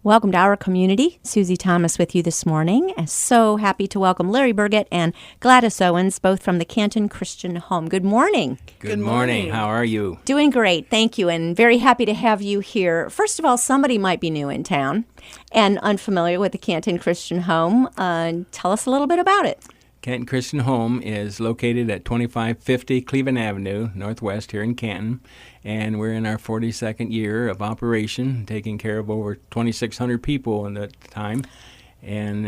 Welcome to our community. Susie Thomas with you this morning. And so happy to welcome Larry Burgett and Gladys Owens, both from the Canton Christian Home. Good morning. Good morning. How are you? Doing great, thank you, and very happy to have you here. First of all, somebody might be new in town and unfamiliar with the Canton Christian Home. Tell us a little bit about it. Canton Christian Home is located at 2550 Cleveland Avenue, Northwest, here in Canton. And we're in our 42nd year of operation, taking care of over 2,600 people in that time. And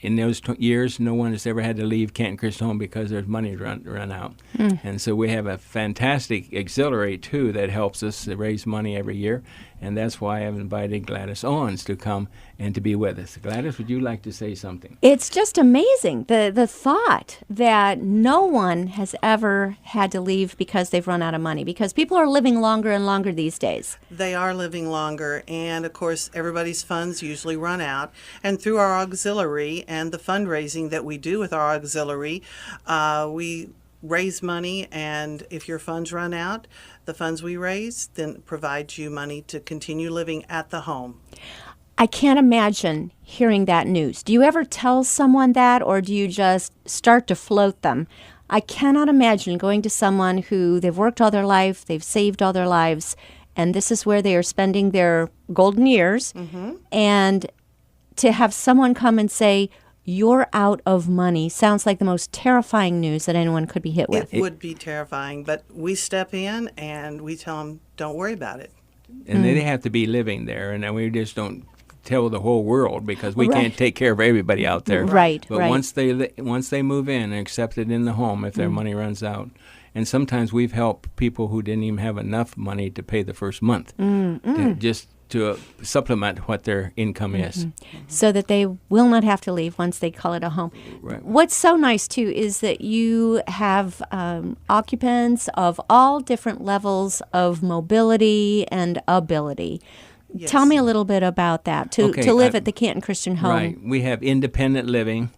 in those years, no one has ever had to leave Canton Christian Home because there's money run out. And so we have a fantastic auxiliary, too, that helps us raise money every year. And that's why I've invited Gladys Owens to come and to be with us. Gladys, would you like to say something? It's just amazing, the thought that no one has ever had to leave because they've run out of money, because people are living longer and longer these days. They are living longer, and of course everybody's funds usually run out. And through our auxiliary and the fundraising that we do with our auxiliary, we raise money, and if your funds run out, the funds we raise then provide you money to continue living at the home. I can't imagine hearing that news. Do you ever tell someone that, or do you just start to float them? I cannot imagine going to someone who they've worked all their life, they've saved all their lives, and this is where they are spending their golden years, and to have someone come and say, "You're out of money," sounds like the most terrifying news that anyone could be hit with. It would be terrifying, but we step in and we tell them, don't worry about it. And they have to be living there, and we just don't tell the whole world because we can't take care of everybody out there. Right, but once they move in and accept it in the home, if their money runs out, and sometimes we've helped people who didn't even have enough money to pay the first month, to supplement what their income is. So that they will not have to leave once they call it a home. Right. What's so nice, too, is that you have occupants of all different levels of mobility and ability. Yes. Tell me a little bit about that, to live at the Canton Christian Home. Right. We have independent living.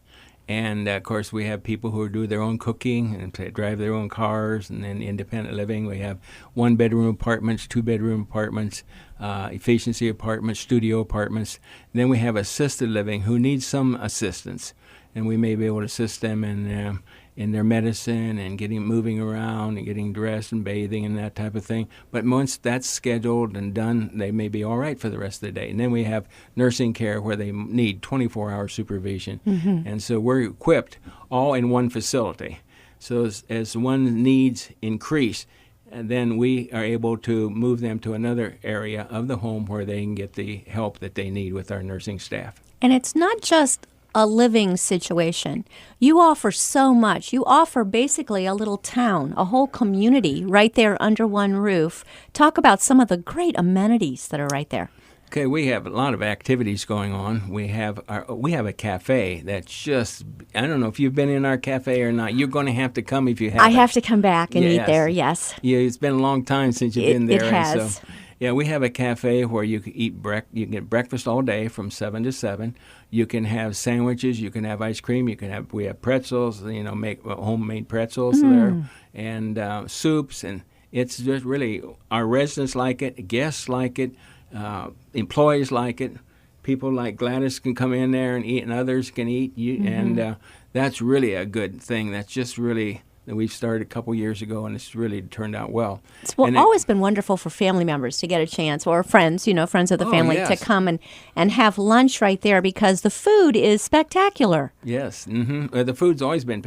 And, of course, we have people who do their own cooking and drive their own cars, and then independent living. We have one-bedroom apartments, two-bedroom apartments, efficiency apartments, studio apartments. And then we have assisted living who need some assistance, and we may be able to assist them in their medicine and moving around and getting dressed and bathing and that type of thing. But once that's scheduled and done, they may be all right for the rest of the day. And then we have nursing care where they need 24-hour supervision. And so we're equipped all in one facility. So as one's needs increase, and then we are able to move them to another area of the home where they can get the help that they need with our nursing staff. And it's not just a living situation. You offer so much. You offer basically a little town, a whole community right there under one roof. Talk about some of the great amenities that are right there. Okay, we have a lot of activities going on. We have a cafe that's just, I don't know if you've been in our cafe or not. You're going to have to come if you haven't. I have to come back and eat there, yes. Yeah, it's been a long time since you've been there. It has. And so, yeah, we have a cafe where you can you can get breakfast all day from 7 to 7. You can have sandwiches, you can have ice cream, we have pretzels, make homemade pretzels there, and soups, and it's just really, our residents like it, guests like it, employees like it. People like Gladys can come in there and eat, and others can eat, and that's really a good thing. That's just really that we started a couple years ago, and it's really turned out well. It's always been wonderful for family members to get a chance, or friends, friends of the family, to come and have lunch right there, because the food is spectacular. Yes. The food's always been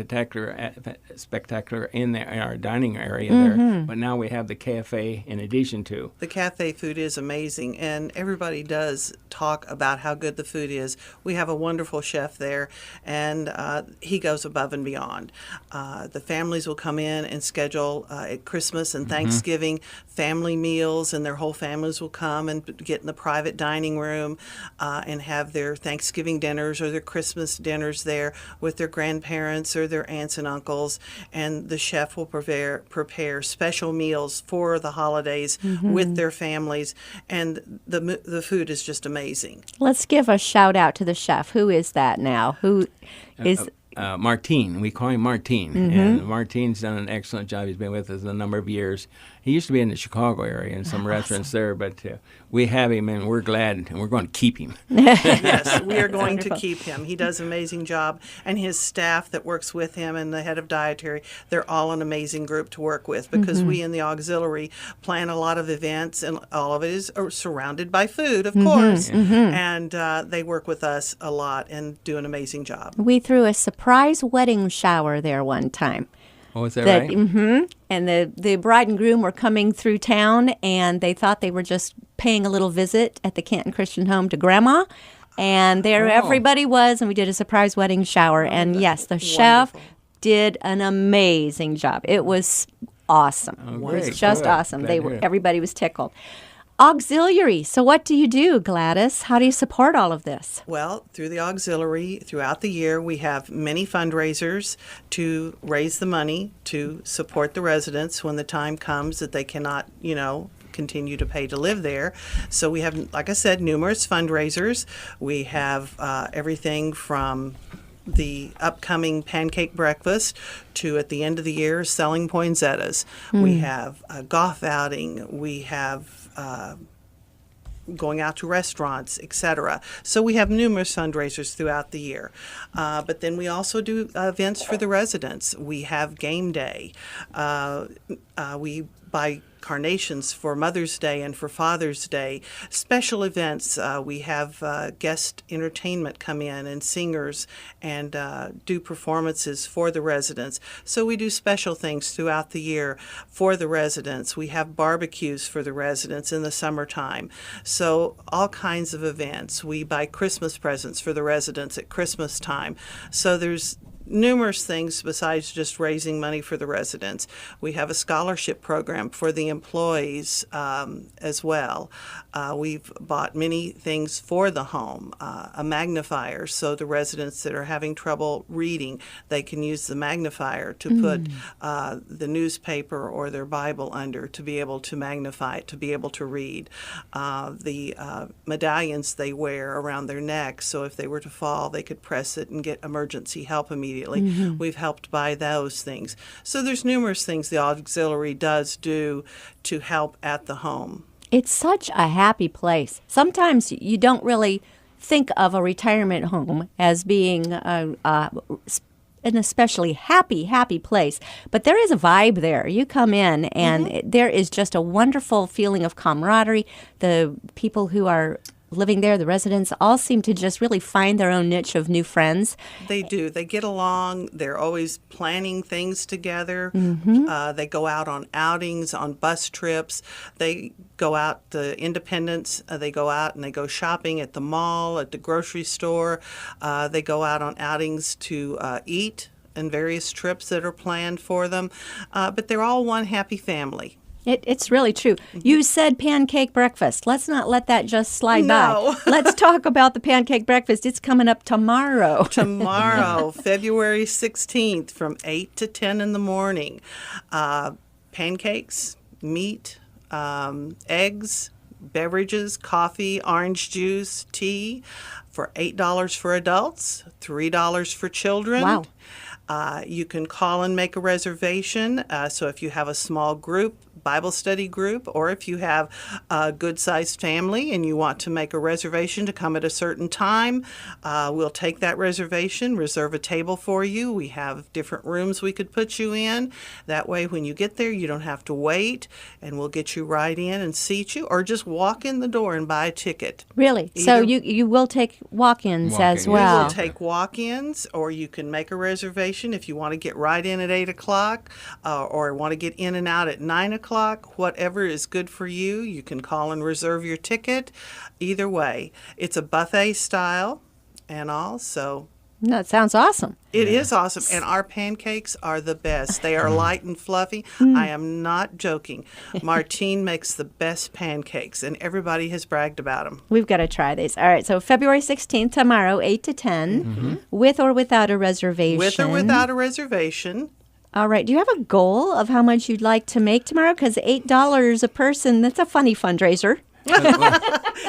spectacular in our dining area there, but now we have the cafe in addition to. The cafe food is amazing, and everybody does talk about how good the food is. We have a wonderful chef there, and he goes above and beyond. The families will come in and schedule at Christmas and Thanksgiving family meals, and their whole families will come and get in the private dining room and have their Thanksgiving dinners or their Christmas dinners there with their grandparents or their aunts and uncles, and the chef will prepare special meals for the holidays with their families, and the food is just amazing. Let's give a shout out to the chef. Who is that now? Who is... Martine. We call him Martine. And Martine's done an excellent job. He's been with us a number of years. He used to be in the Chicago area in some restaurants there, but we have him, and we're glad, and we're going to keep him. Yes, we are going to keep him. He does an amazing job, and his staff that works with him and the head of dietary, they're all an amazing group to work with, because we in the auxiliary plan a lot of events, and all of it is surrounded by food, of course, and they work with us a lot and do an amazing job. We threw a surprise wedding shower there one time. Oh, is that right? And the bride and groom were coming through town, and they thought they were just paying a little visit at the Canton Christian Home to Grandma. And there everybody was, and we did a surprise wedding shower. And yes, the chef did an amazing job. It was awesome. Oh, It great. was just Good. awesome. Glad to hear it. Everybody was tickled. Auxiliary. So what do you do, Gladys? How do you support all of this? Well, through the auxiliary, throughout the year, we have many fundraisers to raise the money to support the residents when the time comes that they cannot, continue to pay to live there. So we have, like I said, numerous fundraisers. We have everything from the upcoming pancake breakfast to, at the end of the year, selling poinsettias. We have a golf outing. We have going out to restaurants, etc. So we have numerous fundraisers throughout the year. But then we also do events for the residents. We have game day. We buy carnations for Mother's Day and for Father's Day. Special events, we have guest entertainment come in and singers and do performances for the residents. So we do special things throughout the year for the residents. We have barbecues for the residents in the summertime. So all kinds of events. We buy Christmas presents for the residents at Christmas time. So there's numerous things besides just raising money for the residents. We have a scholarship program for the employees as well. We've bought many things for the home, a magnifier, so the residents that are having trouble reading, they can use the magnifier to put the newspaper or their Bible under to be able to magnify it, to be able to read. The medallions they wear around their neck, so if they were to fall, they could press it and get emergency help immediately. We've helped buy those things. So there's numerous things the auxiliary does do to help at the home. It's such a happy place. Sometimes you don't really think of a retirement home as being an especially happy place. But there is a vibe there. You come in, and there is just a wonderful feeling of camaraderie. The people who are living there, the residents, all seem to just really find their own niche of new friends. They do. They get along. They're always planning things together. They go out on outings, on bus trips. They go out to Independence. They go out and they go shopping at the mall, at the grocery store. They go out on outings to eat and various trips that are planned for them. But they're all one happy family. It's really true. You said pancake breakfast. Let's not let that just slide No. by. Let's talk about the pancake breakfast. It's coming up tomorrow. Tomorrow, February 16th, from 8 to 10 in the morning. Pancakes, meat, eggs, beverages, coffee, orange juice, tea, for $8 for adults, $3 for children. Wow. You can call and make a reservation. So if you have a small group, Bible study group, or if you have a good-sized family and you want to make a reservation to come at a certain time, we'll take that reservation, reserve a table for you. We have different rooms we could put you in. That way, when you get there, you don't have to wait, and we'll get you right in and seat you, or just walk in the door and buy a ticket. Really? So Either- you will take walk-ins as Walk-ins. well. We'll take walk-ins, or you can make a reservation if you want to get right in at 8 o'clock or want to get in and out at 9 o'clock. Whatever is good for you, you can call and reserve your ticket. Either way, it's a buffet style and all, so No, it sounds awesome. it is awesome. And our pancakes are the best. They are light and fluffy. I am not joking. Martine makes the best pancakes, and everybody has bragged about them. We've got to try these. All right, so February 16th, tomorrow, 8 to 10, with or without a reservation. With or without a reservation. All right, do you have a goal of how much you'd like to make tomorrow? Because $8 a person, that's a funny fundraiser.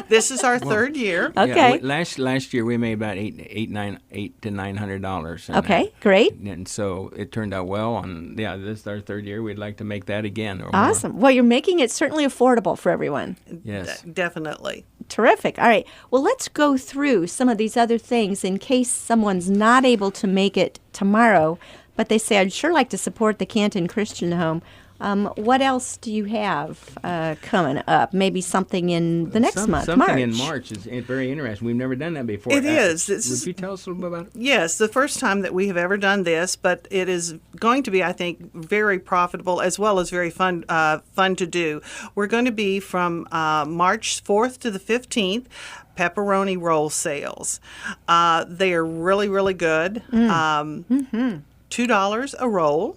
This is our third year. Okay. Last year we made about $800 to $900. Okay, great. And so it turned out well. And this is our third year. We'd like to make that again. Or Awesome. Well, you're making it certainly affordable for everyone. Yes. Definitely. Terrific. All right. Well, let's go through some of these other things in case someone's not able to make it tomorrow, but they say, I'd sure like to support the Canton Christian Home. What else do you have coming up? Maybe something in the next month, Something March. in March is very interesting. We've never done that before. It is. Would you tell us a little bit about it? Yes, the first time that we have ever done this, but it is going to be, I think, very profitable as well as very fun to do. We're going to be from March 4th to the 15th. Pepperoni roll sales. They are really, really good. $2 a roll.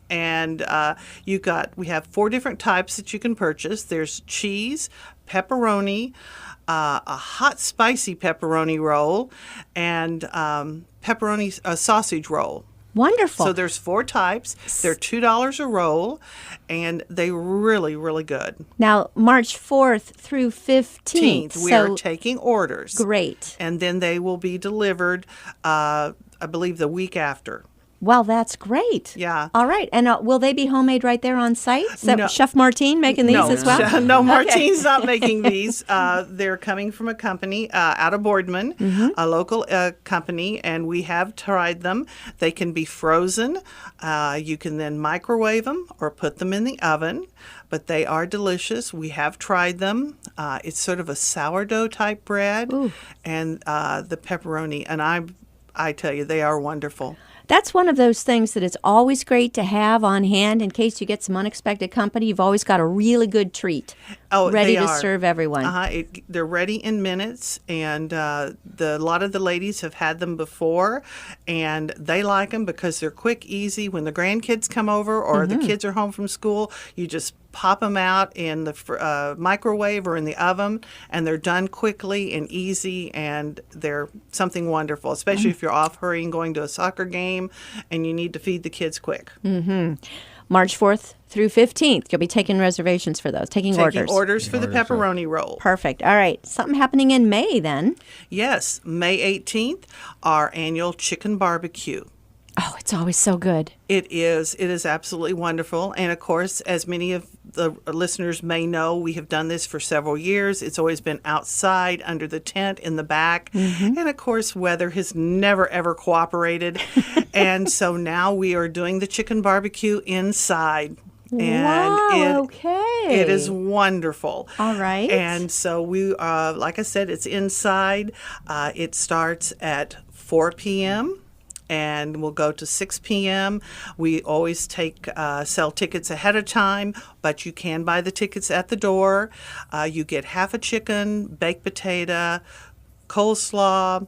And we have 4 different types that you can purchase. There's cheese, pepperoni, a hot spicy pepperoni roll, and pepperoni sausage roll. Wonderful. So there's 4 types. They're $2 a roll, and they're really, really good. Now, March 4th through 15th. We are taking orders. Great. And then they will be delivered, I believe, the week after. Well, that's great. Yeah. All right. And will they be homemade right there on site? Is that No. Chef Martine making these as well? No, Martine's not making these. They're coming from a company out of Boardman, a local company, and we have tried them. They can be frozen. You can then microwave them or put them in the oven, but they are delicious. We have tried them. It's sort of a sourdough type bread, and the pepperoni, and I tell you, they are wonderful. That's one of those things that it's always great to have on hand in case you get some unexpected company. You've always got a really good treat ready to serve everyone. They're ready in minutes, and a lot of the ladies have had them before, and they like them because they're quick, easy. When the grandkids come over or the kids are home from school, you just pop them out in the microwave or in the oven, and they're done quickly and easy, and they're something wonderful, especially if you're off hurrying going to a soccer game and you need to feed the kids quick. March 4th through 15th. You'll be taking reservations for those, taking orders. Taking orders for the pepperoni roll. Perfect. All right. Something happening in May then. Yes, May 18th, our annual chicken barbecue. Oh, it's always so good. It is. It is absolutely wonderful. And of course, as many of the listeners may know, we have done this for several years. It's always been outside under the tent in the back. And of course, weather has never, ever cooperated. And so now we are doing the chicken barbecue inside. And it is wonderful. All right. And so we, like I said, it's inside. It starts at 4 p.m. and we'll go to 6 p.m. We always sell tickets ahead of time, but you can buy the tickets at the door. You get half a chicken, baked potato, coleslaw.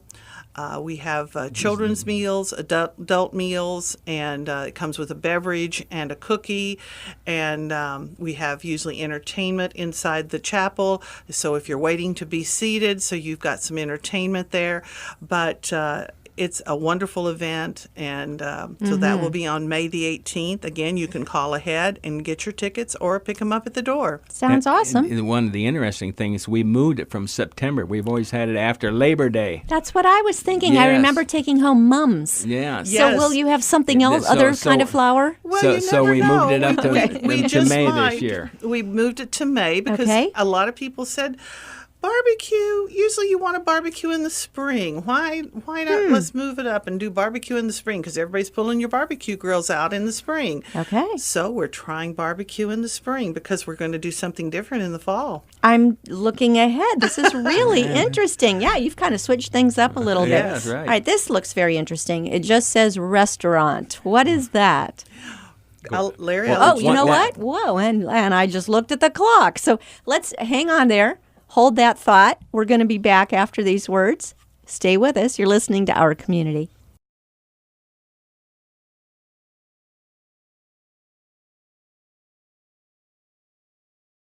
We have children's meals, adult meals, and it comes with a beverage and a cookie. And we have usually entertainment inside the chapel. So if you're waiting to be seated, so you've got some entertainment there. But it's a wonderful event, and so that will be on May the 18th. Again, you can call ahead and get your tickets or pick them up at the door. Sounds awesome. And one of the interesting things, we moved it from September. We've always had it after Labor Day. That's what I was thinking. Yes. I remember taking home Mums. Yeah. So will you have something else, other kind of flour? Well, so we moved it up to May this year. We moved it to May because a lot of people said, barbecue, usually you want to barbecue in the spring. Why not let's move it up and do barbecue in the spring? Because everybody's pulling your barbecue grills out in the spring. Okay. So we're trying barbecue in the spring because we're going to do something different in the fall. I'm looking ahead. This is really interesting. Yeah, you've kind of switched things up a little bit. Yeah, that's right. All right, this looks very interesting. It just says restaurant. What is that? Larry, Oh, you know what? Whoa, and I just looked at the clock. So let's hang on there. Hold that thought. We're going to be back after these words. Stay with us. You're listening to Our Community.